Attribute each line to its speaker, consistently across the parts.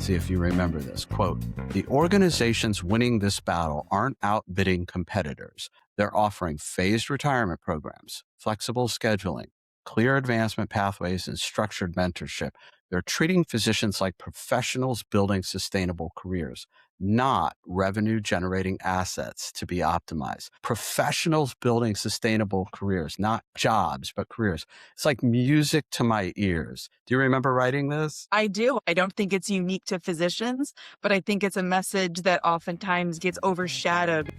Speaker 1: See if you remember this. Quote, the organizations winning this battle aren't outbidding competitors. They're offering phased retirement programs, flexible scheduling, clear advancement pathways, and structured mentorship. They're treating physicians like professionals building sustainable careers, not revenue generating assets to be optimized. Professionals building sustainable careers, not jobs, but careers. It's like music to my ears. Do you remember writing this?
Speaker 2: I do. I don't think it's unique to physicians, but I think it's a message that oftentimes gets overshadowed.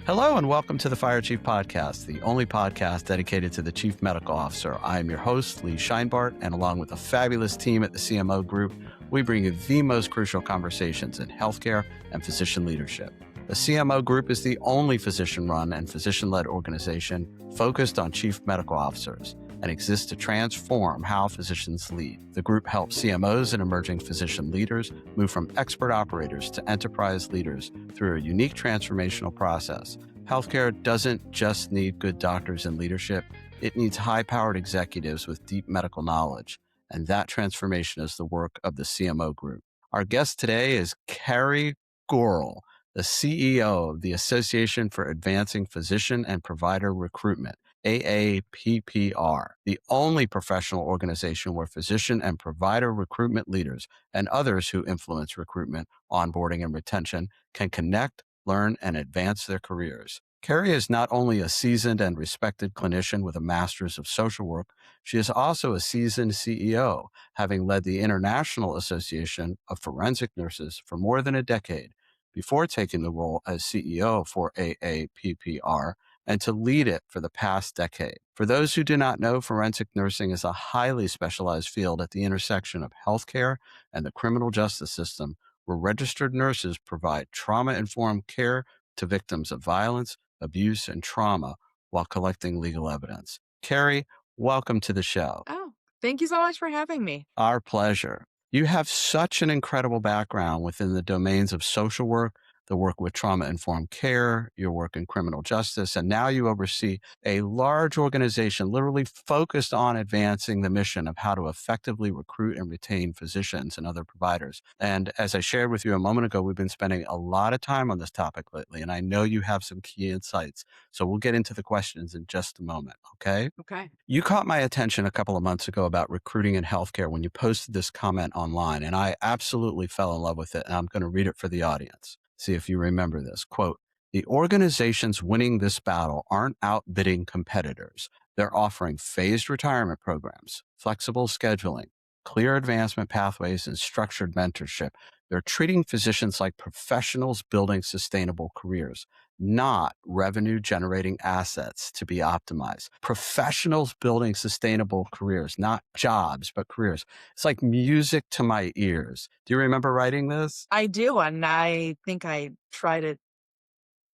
Speaker 1: Hello and welcome to the Fire Chief Podcast, the only podcast dedicated to the Chief Medical Officer. I am your host, Lee Scheinbart, and along with a fabulous team at the CMO Group, we bring you the most crucial conversations in healthcare and physician leadership. The CMO Group is the only physician-run and physician-led organization focused on chief medical officers and exists to transform how physicians lead. The group helps CMOs and emerging physician leaders move from expert operators to enterprise leaders through a unique transformational process. Healthcare doesn't just need good doctors and leadership, it needs high-powered executives with deep medical knowledge, and that transformation is the work of the CMO Group. Our guest today is Carrie Gorel, the CEO of the Association for Advancing Physician and Provider Recruitment, AAPPR, the only professional organization where physician and provider recruitment leaders and others who influence recruitment, onboarding, and retention can connect, learn, and advance their careers. Carrie is not only a seasoned and respected clinician with a master's of social work, she is also a seasoned CEO, having led the International Association of Forensic Nurses for more than a decade before taking the role as CEO for AAPPR and to lead it for the past decade. For those who do not know, forensic nursing is a highly specialized field at the intersection of healthcare and the criminal justice system, where registered nurses provide trauma-informed care to victims of violence, abuse, and trauma while collecting legal evidence. Carrie, welcome to the show.
Speaker 2: Oh, thank you so much for having me.
Speaker 1: Our pleasure. You have such an incredible background within the domains of social work, the work with trauma-informed care, your work in criminal justice, and now you oversee a large organization literally focused on advancing the mission of how to effectively recruit and retain physicians and other providers. And as I shared with you a moment ago, we've been spending a lot of time on this topic lately, and I know you have some key insights. So we'll get into the questions in just a moment, okay?
Speaker 2: Okay.
Speaker 1: You caught my attention a couple of months ago about recruiting in healthcare when you posted this comment online, and I absolutely fell in love with it, and I'm going to read it for the audience. See if you remember this. Quote, the organizations winning this battle aren't outbidding competitors. They're offering phased retirement programs, flexible scheduling, clear advancement pathways, and structured mentorship. They're treating physicians like professionals building sustainable careers, not revenue generating assets to be optimized. Professionals building sustainable careers, not jobs, but careers. It's like music to my ears. Do you remember writing this?
Speaker 2: I do. And I think I try to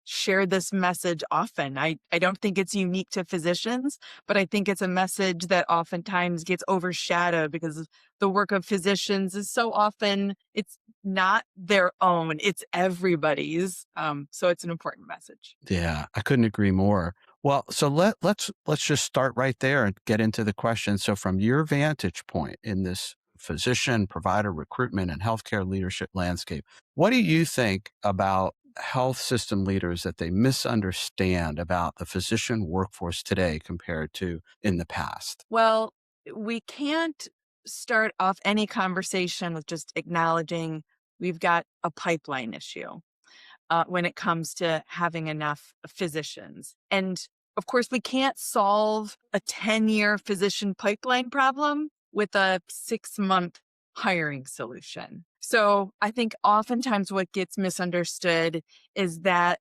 Speaker 2: share this message often. I don't think it's unique to physicians, but I think it's a message that oftentimes gets overshadowed because the work of physicians is so often, it's not their own, it's everybody's. So it's an important message.
Speaker 1: Yeah, I couldn't agree more. Well, so let's just start right there and get into the question. So from your vantage point in this physician, provider recruitment, and healthcare leadership landscape, what do you think about health system leaders that they misunderstand about the physician workforce today compared to in the past?
Speaker 2: Well, we can't start off any conversation with just acknowledging we've got a pipeline issue when it comes to having enough physicians. And of course, we can't solve a 10-year physician pipeline problem with a 6-month hiring solution. So I think oftentimes what gets misunderstood is that,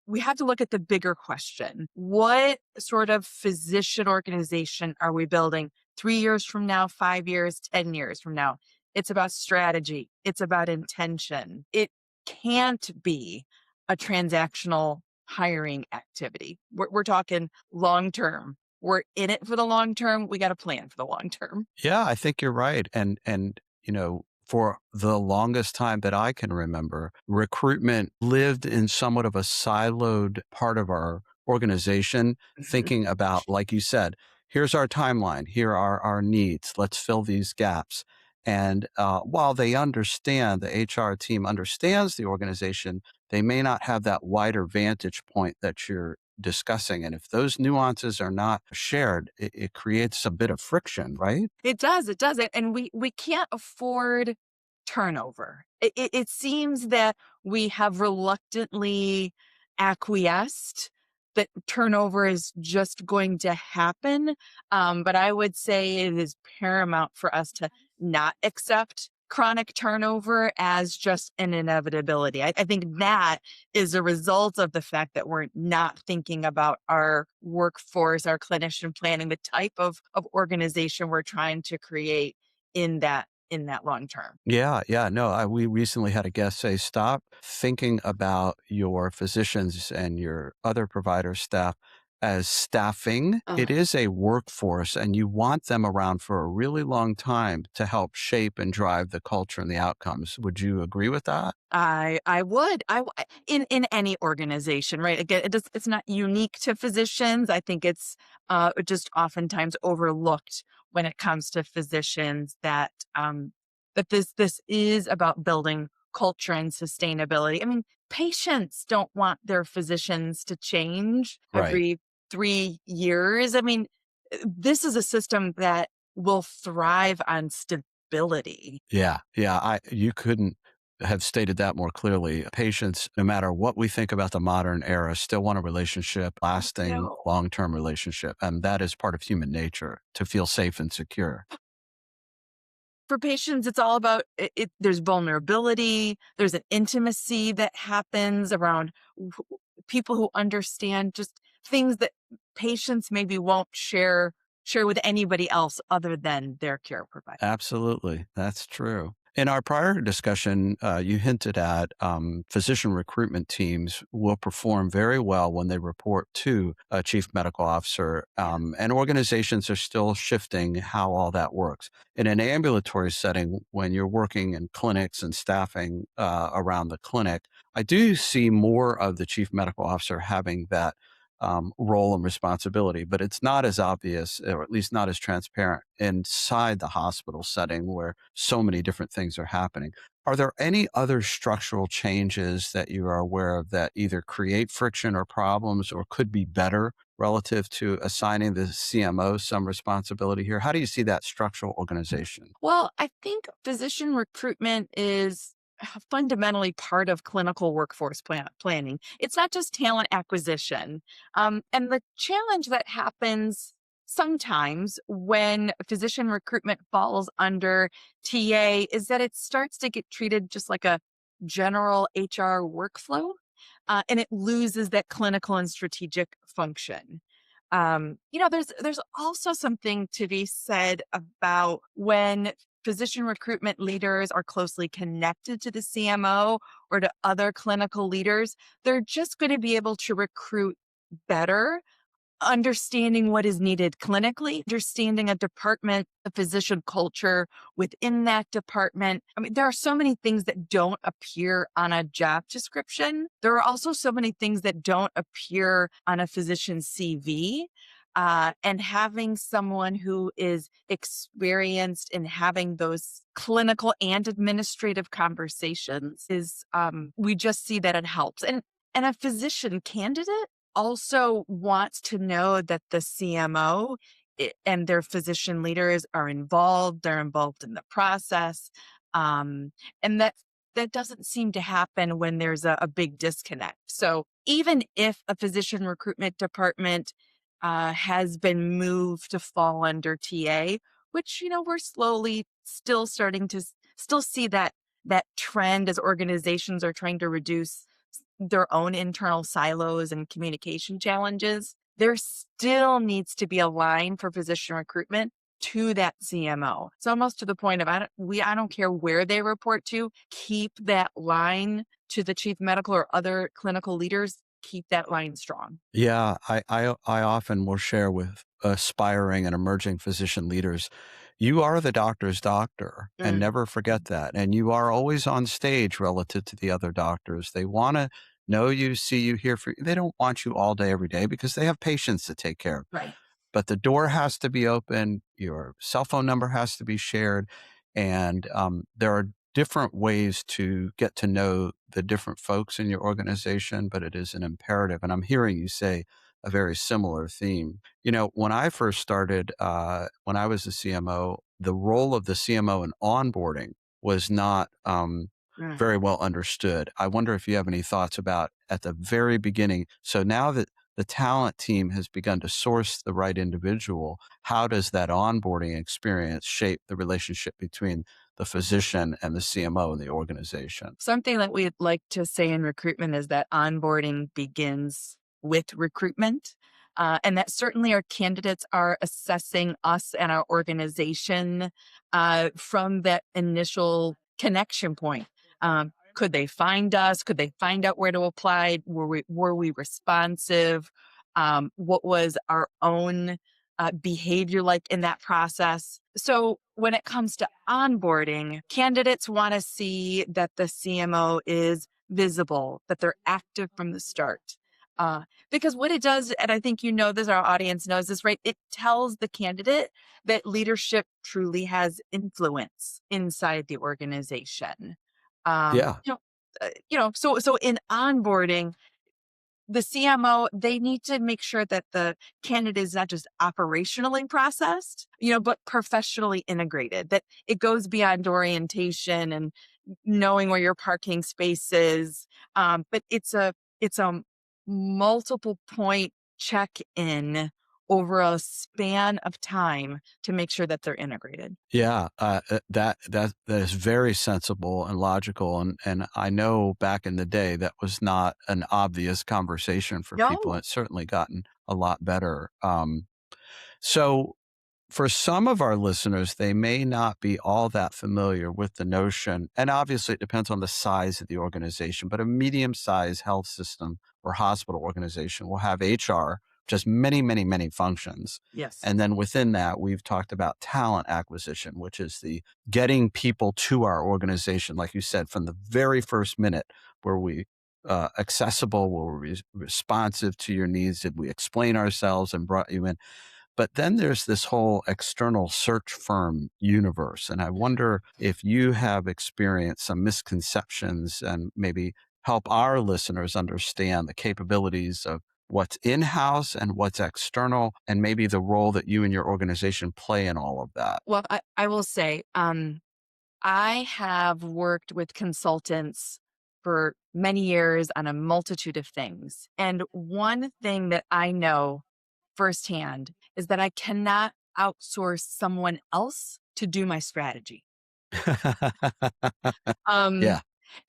Speaker 2: we have to look at the bigger question. What sort of physician organization are we building 3 years from now, 5 years, 10 years from now? It's about strategy. It's about intention. It can't be a transactional hiring activity. We're talking long-term. We're in it for the long term. We got to plan for the long term.
Speaker 1: Yeah, I think you're right. And for the longest time that I can remember, recruitment lived in somewhat of a siloed part of our organization, thinking about, like you said, here's our timeline. Here are our needs. Let's fill these gaps. And while they understand, the HR team understands the organization, they may not have that wider vantage point that you're discussing. And if those nuances are not shared, it creates a bit of friction, right?
Speaker 2: It does. It does. And we can't afford turnover. It seems that we have reluctantly acquiesced that turnover is just going to happen. But I would say it is paramount for us to not accept chronic turnover as just an inevitability. I think that is a result of the fact that we're not thinking about our workforce, our clinician planning, the type of organization we're trying to create in that long term.
Speaker 1: Yeah, yeah. No, we recently had a guest say, stop thinking about your physicians and your other provider staff as staffing. It is a workforce, and you want them around for a really long time to help shape and drive the culture and the outcomes. Would you agree with that?
Speaker 2: I would. In any organization, right? Again, it's not unique to physicians. I think it's just oftentimes overlooked when it comes to physicians that this is about building culture and sustainability. I mean, patients don't want their physicians to change
Speaker 1: Right.
Speaker 2: every 3 years. I mean, this is a system that will thrive on stability.
Speaker 1: Yeah, yeah. You couldn't have stated that more clearly. Patients, no matter what we think about the modern era, still want a relationship, lasting,
Speaker 2: No.
Speaker 1: long-term relationship. And that is part of human nature to feel safe and secure.
Speaker 2: For patients, it's all about there's vulnerability, there's an intimacy that happens around people who understand just things that patients maybe won't share with anybody else other than their care provider.
Speaker 1: Absolutely. That's true. In our prior discussion, you hinted at physician recruitment teams will perform very well when they report to a chief medical officer, and organizations are still shifting how all that works. In an ambulatory setting, when you're working in clinics and staffing around the clinic, I do see more of the chief medical officer having that role and responsibility, but it's not as obvious, or at least not as transparent inside the hospital setting where so many different things are happening. Are there any other structural changes that you are aware of that either create friction or problems or could be better relative to assigning the CMO some responsibility here? How do you see that structural organization?
Speaker 2: Well, I think physician recruitment is fundamentally part of clinical workforce planning. It's not just talent acquisition. And the challenge that happens sometimes when physician recruitment falls under TA is that it starts to get treated just like a general HR workflow, and it loses that clinical and strategic function. There's also something to be said about when physician recruitment leaders are closely connected to the CMO or to other clinical leaders, they're just going to be able to recruit better, understanding what is needed clinically, understanding a department, a physician culture within that department. I mean, there are so many things that don't appear on a job description. There are also so many things that don't appear on a physician's CV. And having someone who is experienced in having those clinical and administrative conversations we just see that it helps. And a physician candidate also wants to know that the CMO and their physician leaders are involved. They're involved in the process. And that doesn't seem to happen when there's a big disconnect. So even if a physician recruitment department has been moved to fall under TA, which, we're slowly still starting to still see that trend as organizations are trying to reduce their own internal silos and communication challenges. There still needs to be a line for physician recruitment to that CMO. It's almost to the point of I don't care where they report to, keep that line to the chief medical or other clinical leaders, keep that line strong.
Speaker 1: Yeah, I often will share with aspiring and emerging physician leaders, you are the doctor's doctor, and
Speaker 2: Mm.
Speaker 1: never forget that. And you are always on stage relative to the other doctors. They want to know you, see you, hear from you. They don't want you all day, every day because they have patients to take care of.
Speaker 2: Right.
Speaker 1: but the door has to be open. Your cell phone number has to be shared. And there are different ways to get to know the different folks in your organization, but it is an imperative. And I'm hearing you say a very similar theme. When I first started, when I was a CMO, the role of the CMO in onboarding was not
Speaker 2: Mm.
Speaker 1: very well understood. I wonder if you have any thoughts about at the very beginning. So now that the talent team has begun to source the right individual, how does that onboarding experience shape the relationship between the physician and the CMO in the organization?
Speaker 2: Something that we'd like to say in recruitment is that onboarding begins with recruitment. And that certainly our candidates are assessing us and our organization from that initial connection point. Could they find us? Could they find out where to apply? Were we responsive? What was our own behavior like in that process? So when it comes to onboarding, candidates want to see that the CMO is visible, that they're active from the start. Because what it does, and I think this, our audience knows this, right? It tells the candidate that leadership truly has influence inside the organization. Um,
Speaker 1: Yeah.
Speaker 2: you know, so in onboarding, the CMO, they need to make sure that the candidate is not just operationally processed, but professionally integrated, that it goes beyond orientation and knowing where your parking space is. But it's a multiple point check in over a span of time to make sure that they're integrated.
Speaker 1: Yeah, that is very sensible and logical, and I know back in the day that was not an obvious conversation for people.
Speaker 2: No.
Speaker 1: It's certainly gotten a lot better. So for some of our listeners, they may not be all that familiar with the notion, and obviously it depends on the size of the organization, but a medium-sized health system or hospital organization will have HR, just many, many, many functions.
Speaker 2: Yes.
Speaker 1: And then within that, we've talked about talent acquisition, which is the getting people to our organization, like you said, from the very first minute where we accessible, where we're responsive to your needs, did we explain ourselves and brought you in? But then there's this whole external search firm universe. And I wonder if you have experienced some misconceptions and maybe help our listeners understand the capabilities of what's in house and what's external, and maybe the role that you and your organization play in all of that.
Speaker 2: Well, I will say, I have worked with consultants for many years on a multitude of things. And one thing that I know firsthand is that I cannot outsource someone else to do my strategy. Um,
Speaker 1: Yeah.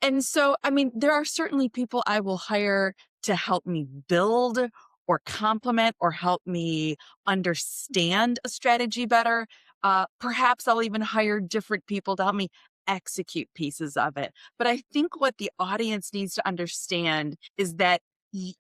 Speaker 2: and so, I mean, there are certainly people I will hire to help me build or complement or help me understand a strategy better. Perhaps I'll even hire different people to help me execute pieces of it. But I think what the audience needs to understand is that y-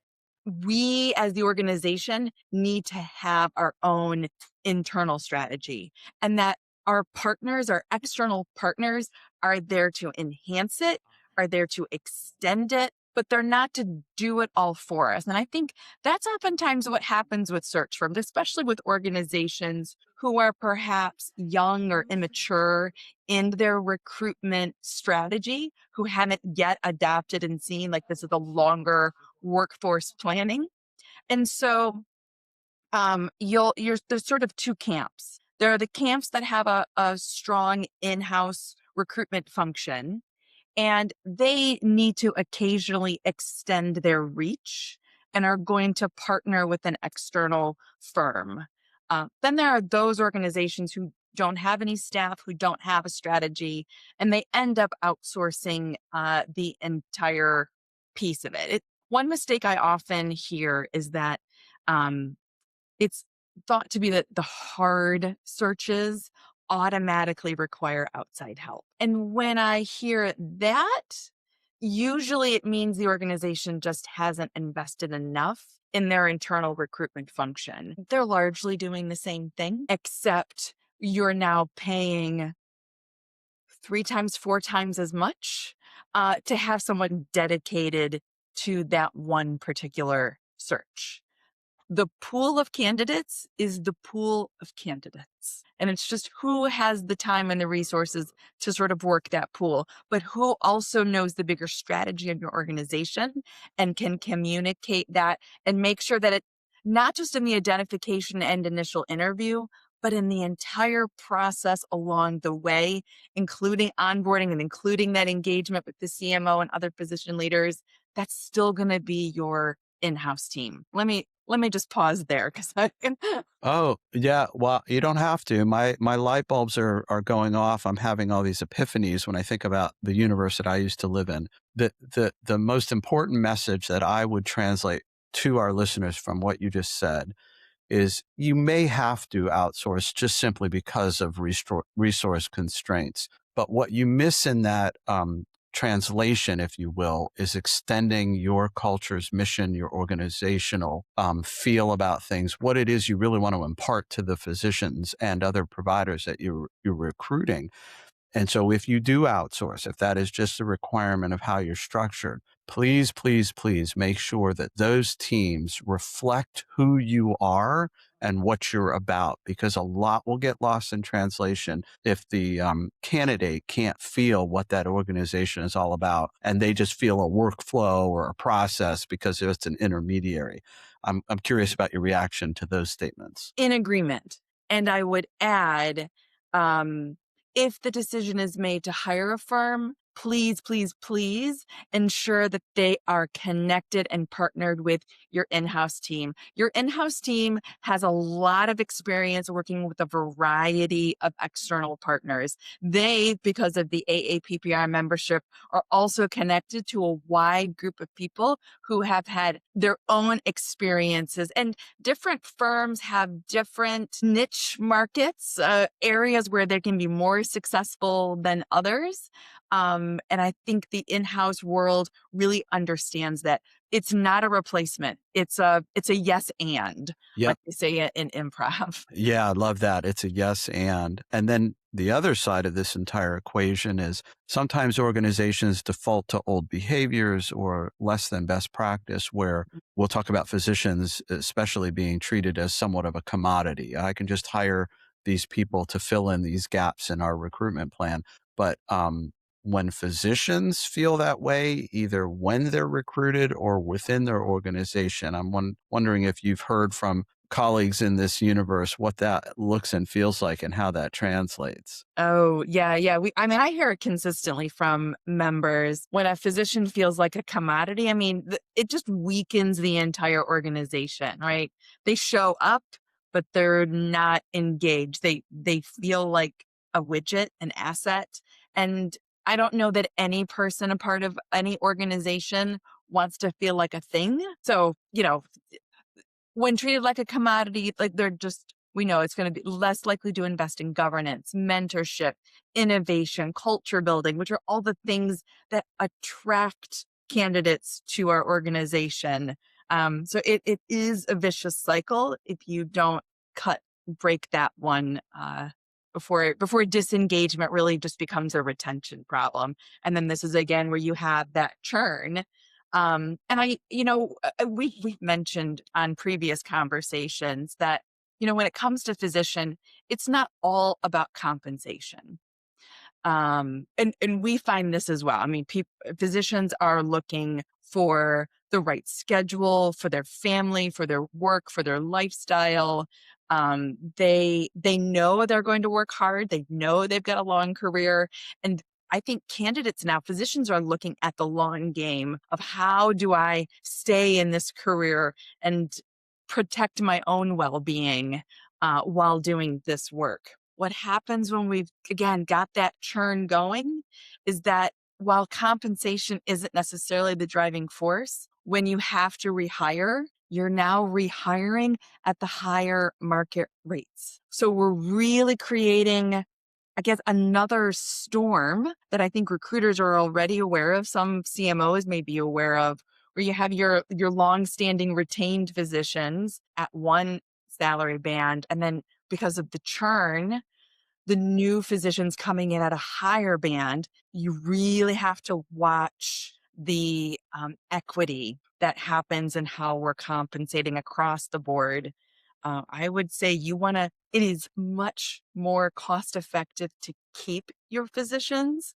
Speaker 2: we as the organization need to have our own internal strategy, and that our partners, our external partners, are there to enhance it, are there to extend it, but they're not to do it all for us. And I think that's oftentimes what happens with search firms, especially with organizations who are perhaps young or immature in their recruitment strategy, who haven't yet adopted and seen like this is a longer workforce planning. And so there's sort of two camps. There are the camps that have a strong in-house recruitment function, and they need to occasionally extend their reach and are going to partner with an external firm. Then there are those organizations who don't have any staff, who don't have a strategy, and they end up outsourcing the entire piece of it. One mistake I often hear is that um, it's thought to be that the hard searches automatically require outside help. And when I hear that, usually it means the organization just hasn't invested enough in their internal recruitment function. They're largely doing the same thing, except you're now paying 3 times, 4 times as much to have someone dedicated to that one particular search. The pool of candidates is the pool of candidates. And it's just who has the time and the resources to sort of work that pool, but who also knows the bigger strategy of your organization and can communicate that and make sure that it, not just in the identification and initial interview, but in the entire process along the way, including onboarding and including that engagement with the CMO and other position leaders, that's still going to be your in-house team. Let me just pause there because I can.
Speaker 1: Oh, yeah. Well, you don't have to. My light bulbs are going off. I'm having all these epiphanies when I think about the universe that I used to live in. The most important message that I would translate to our listeners from what you just said is you may have to outsource just simply because of resource constraints. But what you miss in that translation, if you will, is extending your culture's mission, your organizational feel about things, what it is you really want to impart to the physicians and other providers that you're recruiting. And so if you do outsource, if that is just a requirement of how you're structured, please, please, please make sure that those teams reflect who you are and what you're about, because a lot will get lost in translation if the candidate can't feel what that organization is all about and they just feel a workflow or a process because it's an intermediary. I'm curious about your reaction to those statements.
Speaker 2: In agreement. And I would add, if the decision is made to hire a firm, please, please, please ensure that they are connected and partnered with your in-house team. Your in-house team has a lot of experience working with a variety of external partners. They, because of the AAPPR membership, are also connected to a wide group of people who have had their own experiences. And different firms have different niche markets, areas where they can be more successful than others. And I think the in-house world really understands that it's not a replacement. It's a yes and,
Speaker 1: Yeah.
Speaker 2: like they say in improv.
Speaker 1: Yeah, I love that. It's a yes and. And then the other side of this entire equation is sometimes organizations default to old behaviors or less than best practice, where we'll talk about physicians, especially being treated as somewhat of a commodity. I can just hire these people to fill in these gaps in our recruitment plan. But when physicians feel that way, either when they're recruited or within their organization, I'm wondering if you've heard from colleagues in this universe what that looks and feels like and how that translates.
Speaker 2: Oh, yeah, yeah. I hear it consistently from members. When a physician feels like a commodity, it just weakens the entire organization, right? They show up, but they're not engaged. They feel like a widget, an asset. And I don't know that any person, a part of any organization, wants to feel like a thing. So, when treated like a commodity, like we know it's going to be less likely to invest in governance, mentorship, innovation, culture building, which are all the things that attract candidates to our organization. So it is a vicious cycle if you don't break that one before disengagement really just becomes a retention problem. And then this is again where you have that churn. We've mentioned on previous conversations that, when it comes to physician, it's not all about compensation. And we find this as well. Physicians are looking for the right schedule for their family, for their work, for their lifestyle. They know they're going to work hard. They know they've got a long career. And I think physicians are looking at the long game of how do I stay in this career and protect my own well-being while doing this work. What happens when we've, again, got that churn going is that while compensation isn't necessarily the driving force, when you have to rehire, you're now rehiring at the higher market rates. So we're really creating, I guess, another storm that I think recruiters are already aware of. Some CMOs may be aware of, where you have your long-standing retained physicians at one salary band, and then because of the churn, the new physicians coming in at a higher band. You really have to watch the equity that happens in how we're compensating across the board, I would say it is much more cost effective to keep your physicians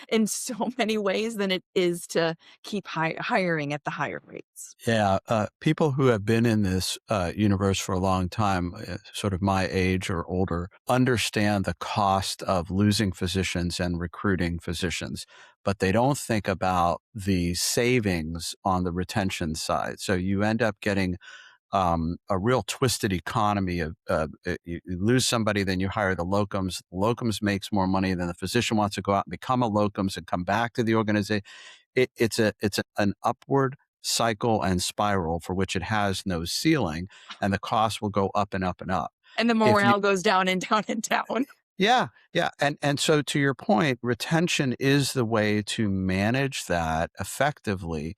Speaker 2: in so many ways than it is to keep hiring at the higher rates.
Speaker 1: Yeah, people who have been in this universe for a long time, sort of my age or older, understand the cost of losing physicians and recruiting physicians, but they don't think about the savings on the retention side. So you end up getting a real twisted economy of you lose somebody, then you hire the locums. Locums makes more money than the physician wants to go out and become a locums and come back to the organization. An upward cycle and spiral for which it has no ceiling, and the cost will go up and up and up.
Speaker 2: And the
Speaker 1: If you
Speaker 2: morale goes down and down and down.
Speaker 1: Yeah, yeah, and so to your point, retention is the way to manage that effectively,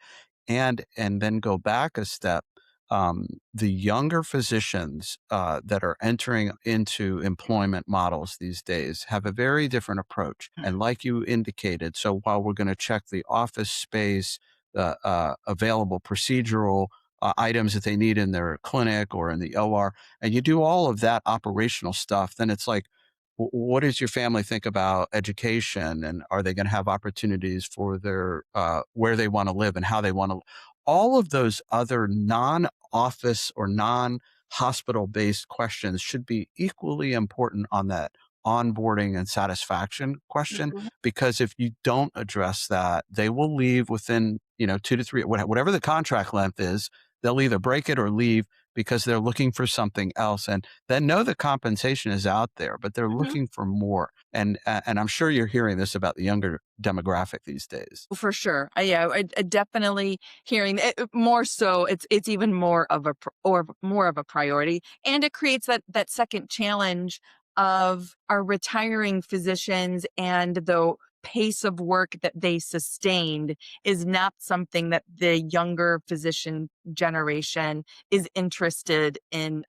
Speaker 1: and then go back a step. The younger physicians that are entering into employment models these days have a very different approach. And like you indicated, so while we're going to check the office space, the available procedural items that they need in their clinic or in the OR, and you do all of that operational stuff, then it's like, what does your family think about education, and are they going to have opportunities for their where they want to live and how they want to, all of those other non-office or non-hospital based questions should be equally important on that onboarding and satisfaction question,
Speaker 2: Mhm.
Speaker 1: because if you don't address that, they will leave within 2 to 3, whatever the contract length is. They'll either break it or leave because they're looking for something else, and then know the compensation is out there, but they're
Speaker 2: Mhm.
Speaker 1: looking for more. And I'm sure you're hearing this about the younger demographic these days.
Speaker 2: For sure. Yeah, I definitely hearing it, more so. It's even more of more of a priority, and it creates that second challenge of our retiring physicians, and the pace of work that they sustained is not something that the younger physician generation is interested in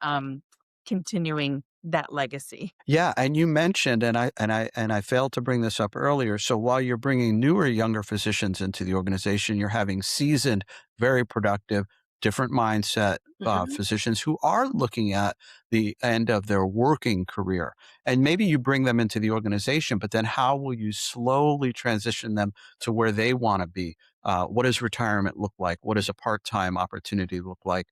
Speaker 2: continuing that legacy.
Speaker 1: Yeah, and you mentioned, and I failed to bring this up earlier. So while you're bringing newer, younger physicians into the organization, you're having seasoned, very productive, different mindset
Speaker 2: Mhm.
Speaker 1: physicians who are looking at the end of their working career. And maybe you bring them into the organization, but then how will you slowly transition them to where they want to be? What does retirement look like? What does a part-time opportunity look like?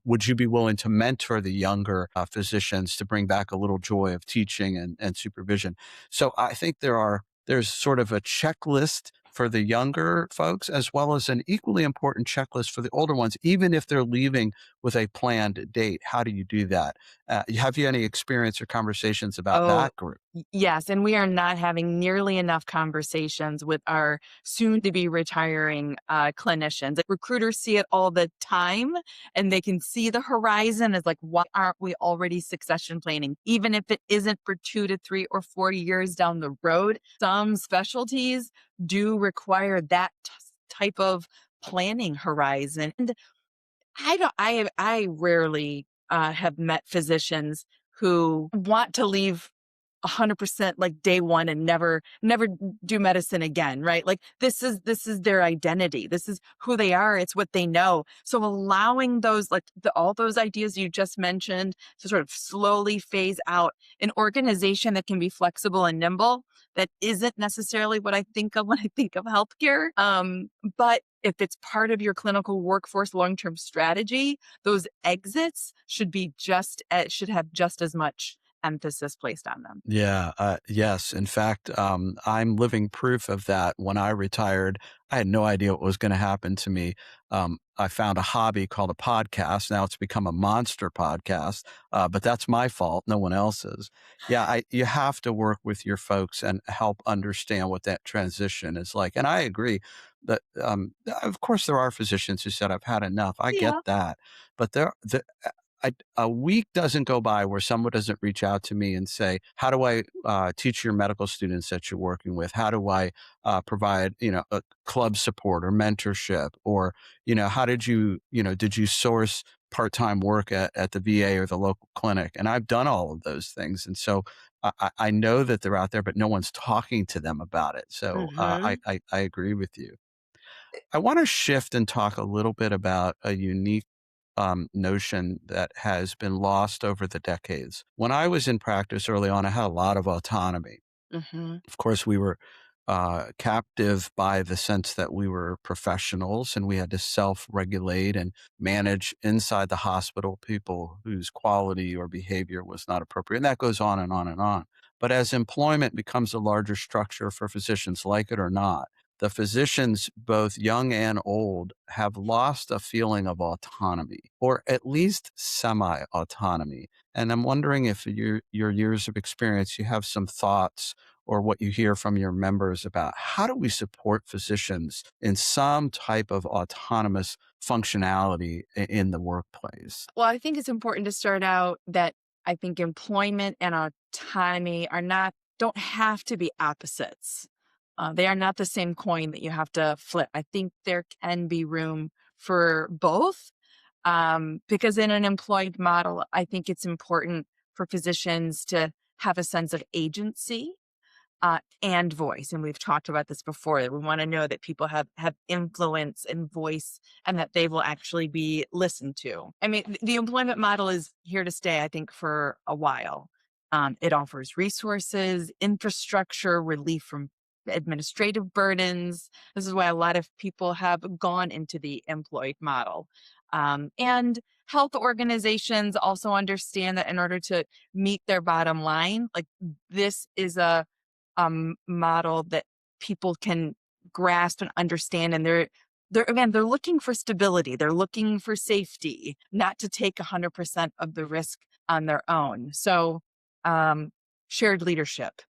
Speaker 1: Would you be willing to mentor the younger physicians to bring back a little joy of teaching and supervision? So I think there's sort of a checklist for the younger folks, as well as an equally important checklist for the older ones, even if they're leaving with a planned date. How do you do that? Have you any experience or conversations about
Speaker 2: Oh,
Speaker 1: that group?
Speaker 2: yes, and we are not having nearly enough conversations with our soon to be retiring clinicians. Like, recruiters see it all the time, and they can see the horizon as like, why aren't we already succession planning? Even if it isn't for 2 to 3 or 4 years down the road, some specialties do require that type of planning horizon. And I rarely have met physicians who want to leave 100% like day one and never do medicine again, right? Like, this is their identity. This is who they are. It's what they know. So allowing those, like, all those ideas you just mentioned, to sort of slowly phase out an organization that can be flexible and nimble, that isn't necessarily what I think of when I think of healthcare. But if it's part of your clinical workforce long-term strategy, those exits should have just as much emphasis placed on them.
Speaker 1: Yeah, yes. In fact, I'm living proof of that. When I retired, I had no idea what was going to happen to me. I found a hobby called a podcast. Now it's become a monster podcast, but that's my fault, no one else's. Yeah, you have to work with your folks and help understand what that transition is like. And I agree that, of course, there are physicians who said, "I've had enough." I get
Speaker 2: Yeah.
Speaker 1: that, but a week doesn't go by where someone doesn't reach out to me and say, "How do I teach your medical students that you're working with? How do I provide, a club support or mentorship, or how did you source part-time work at the VA or the local clinic?" And I've done all of those things, and so I know that they're out there, but no one's talking to them about it. So
Speaker 2: Mhm.
Speaker 1: I agree with you. I want to shift and talk a little bit about a unique notion that has been lost over the decades. When I was in practice early on, I had a lot of autonomy.
Speaker 2: Hmm.
Speaker 1: Of course, we were captive by the sense that we were professionals and we had to self regulate and manage inside the hospital people whose quality or behavior was not appropriate. And that goes on and on and on. But as employment becomes a larger structure for physicians, like it or not, the physicians, both young and old, have lost a feeling of autonomy, or at least semi autonomy. And I'm wondering if your years of experience, you have some thoughts or what you hear from your members about how do we support physicians in some type of autonomous functionality in the workplace?
Speaker 2: Well, I think it's important to start out that I think employment and autonomy don't have to be opposites. They are not the same coin that you have to flip. I think there can be room for both, because in an employed model, I think it's important for physicians to have a sense of agency and voice. And we've talked about this before. That we want to know that people have influence and voice, and that they will actually be listened to. I mean, the employment model is here to stay. I think for a while. It offers resources, infrastructure, relief from administrative burdens. This is why a lot of people have gone into the employed model. And health organizations also understand that in order to meet their bottom line, like this is a model that people can grasp and understand, and they're looking for stability, they're looking for safety, not to take 100% of the risk on their own. So um, shared leadership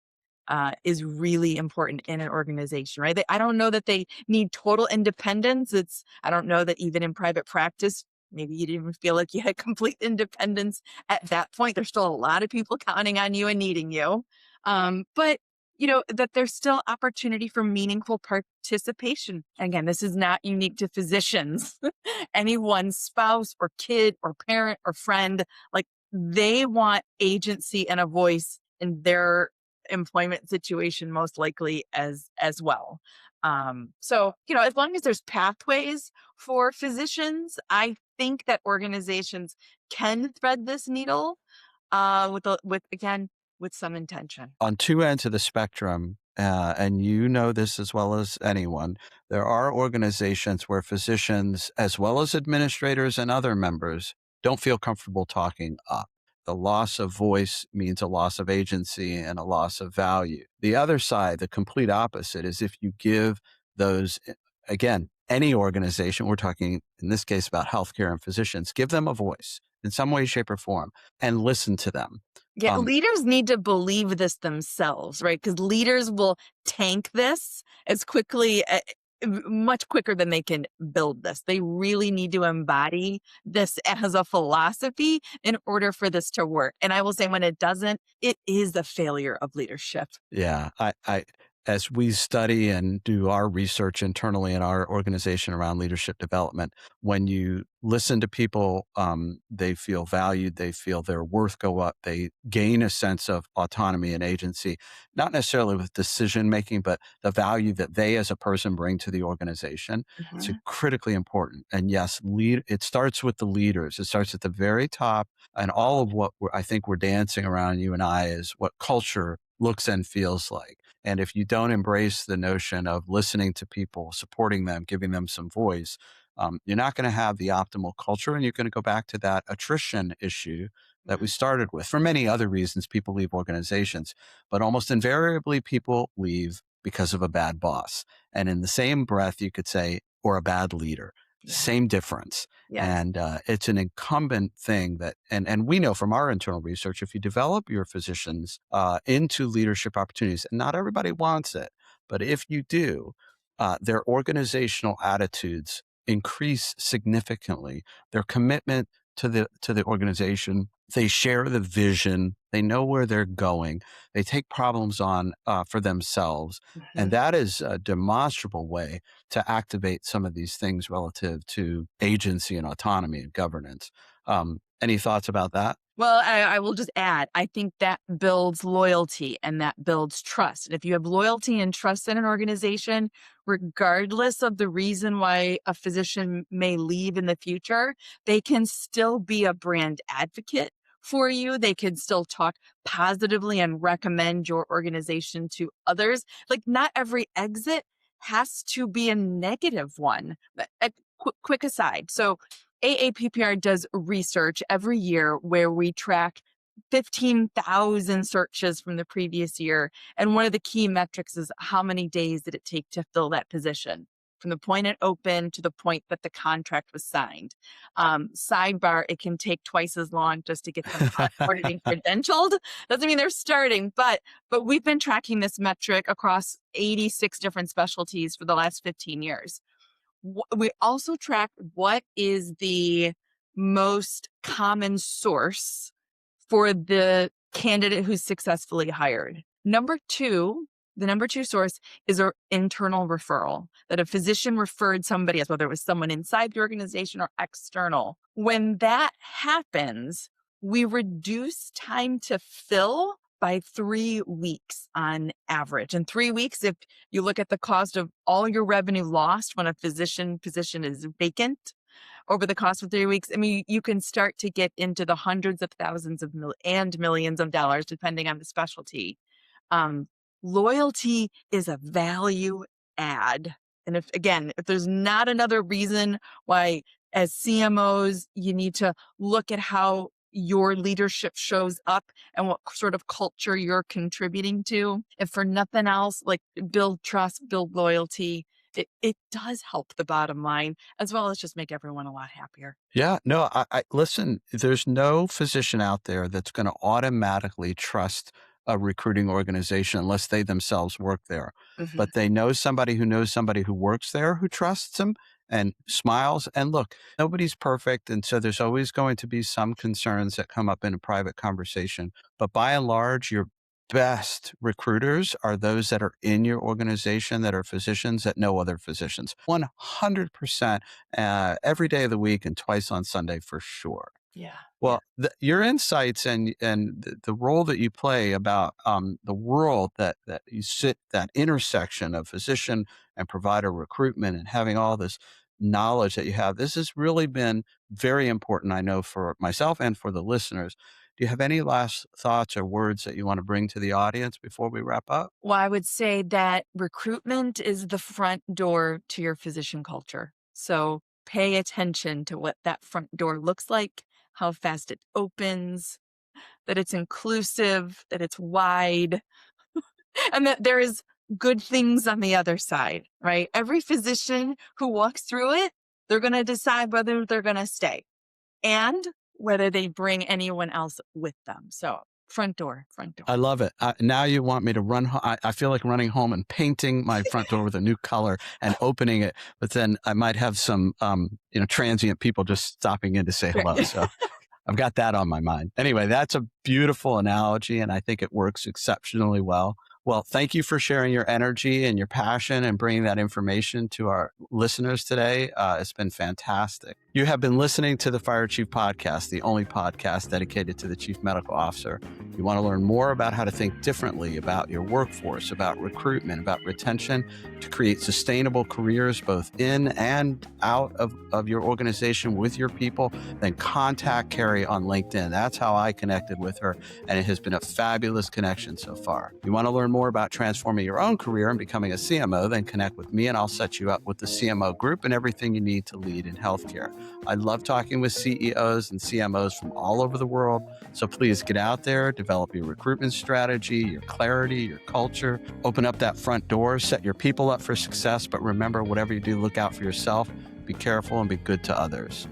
Speaker 2: is really important in an organization, right? I don't know that they need total independence. I don't know that even in private practice, maybe you didn't even feel like you had complete independence at that point. There's still a lot of people counting on you and needing you. But that there's still opportunity for meaningful participation. Again, this is not unique to physicians. Anyone's spouse or kid or parent or friend, like they want agency and a voice in their employment situation, most likely as well. So as long as there's pathways for physicians, I think that organizations can thread this needle with again with some intention.
Speaker 1: On two ends of the spectrum, and you know this as well as anyone, there are organizations where physicians, as well as administrators and other members, don't feel comfortable talking up. The loss of voice means a loss of agency and a loss of value. The other side, the complete opposite, is if you give those, again, any organization, we're talking in this case about healthcare and physicians, give them a voice in some way, shape, or form and listen to them.
Speaker 2: Yeah,
Speaker 1: Um,
Speaker 2: leaders need to believe this themselves, right? Because leaders will tank this as quickly, much quicker than they can build this. They really need to embody this as a philosophy in order for this to work. And I will say, when it doesn't, it is a failure of leadership.
Speaker 1: Yeah, as we study and do our research internally in our organization around leadership development, when you listen to people, they feel valued, they feel their worth go up, they gain a sense of autonomy and agency, not necessarily with decision making, but the value that they as a person bring to the organization. It's
Speaker 2: Mhm.
Speaker 1: critically important. And yes, it starts with the leaders. It starts at the very top, and all of what I think we're dancing around, you and I, is what culture looks and feels like. And if you don't embrace the notion of listening to people, supporting them, giving them some voice, you're not going to have the optimal culture. And you're going to go back to that attrition issue that we started with. For many other reasons, people leave organizations, but almost invariably, people leave because of a bad boss. And in the same breath, you could say, or a bad leader.
Speaker 2: Yeah.
Speaker 1: Same difference.
Speaker 2: Yes.
Speaker 1: And it's an incumbent thing that, and we know from our internal research, if you develop your physicians into leadership opportunities, and not everybody wants it, but if you do, their organizational attitudes increase significantly. Their commitment to the organization, they share the vision, they know where they're going, they take problems on for themselves, and
Speaker 2: Mhm.
Speaker 1: that is a demonstrable way to activate some of these things relative to agency and autonomy and governance. Any thoughts about that?
Speaker 2: Well, I will just add, I think that builds loyalty and that builds trust. And if you have loyalty and trust in an organization, regardless of the reason why a physician may leave in the future, they can still be a brand advocate for you. They can still talk positively and recommend your organization to others. Like, not every exit has to be a negative one. A quick aside. So AAPPR does research every year where we track 15,000 searches from the previous year. And one of the key metrics is how many days did it take to fill that position from the point it opened to the point that the contract was signed. Sidebar, it can take twice as long just to get them onboarded and credentialed. Doesn't mean they're starting, but we've been tracking this metric across 86 different specialties for the last 15 years. We also track what is the most common source for the candidate who's successfully hired. The number two source is our internal referral, that a physician referred somebody else, whether it was someone inside the organization or external. When that happens, we reduce time to fill by 3 weeks on average. And 3 weeks, if you look at the cost of all your revenue lost when a physician position is vacant over the cost of 3 weeks, I mean, you can start to get into the hundreds of thousands of and millions of dollars, depending on the specialty. Loyalty is a value add. And if there's not another reason why as CMOs, you need to look at how your leadership shows up and what sort of culture you're contributing to. If for nothing else, like build trust, build loyalty, it does help the bottom line as well as just make everyone a lot happier.
Speaker 1: Yeah, no, I listen, there's no physician out there that's going to automatically trust a recruiting organization unless they themselves work there.
Speaker 2: Mhm.
Speaker 1: But they know somebody who knows somebody who works there who trusts them and smiles. And look, nobody's perfect. And so there's always going to be some concerns that come up in a private conversation. But by and large, your best recruiters are those that are in your organization, that are physicians that know other physicians. 100% every day of the week and twice on Sunday for sure.
Speaker 2: Yeah.
Speaker 1: Well, your insights and the role that you play about the world that you sit, that intersection of physician and provider recruitment and having all this knowledge that you have, this has really been very important, I know, for myself and for the listeners. Do you have any last thoughts or words that you want to bring to the audience before we wrap up?
Speaker 2: Well, I would say that recruitment is the front door to your physician culture. So pay attention to what that front door looks like, how fast it opens, that it's inclusive, that it's wide, and that there is good things on the other side, right? Every physician who walks through it, they're going to decide whether they're going to stay and whether they bring anyone else with them. So front door.
Speaker 1: I love it. Now you want me to run. I feel like running home and painting my front door with a new color and opening it. But then I might have some, transient people just stopping in to say hello. So I've got that on my mind. Anyway, that's a beautiful analogy, and I think it works exceptionally well. Well, thank you for sharing your energy and your passion and bringing that information to our listeners today. It's been fantastic. You have been listening to the Fire Chief Podcast, the only podcast dedicated to the Chief Medical Officer. You want to learn more about how to think differently about your workforce, about recruitment, about retention, to create sustainable careers both in and out of your organization with your people, then contact Carrie on LinkedIn. That's how I connected with her, and it has been a fabulous connection so far. You want to learn more about transforming your own career and becoming a CMO, then connect with me and I'll set you up with the CMO group and everything you need to lead in healthcare. I love talking with CEOs and CMOs from all over the world. So please get out there, develop your recruitment strategy, your clarity, your culture, open up that front door, set your people up for success. But remember, whatever you do, look out for yourself, be careful, and be good to others.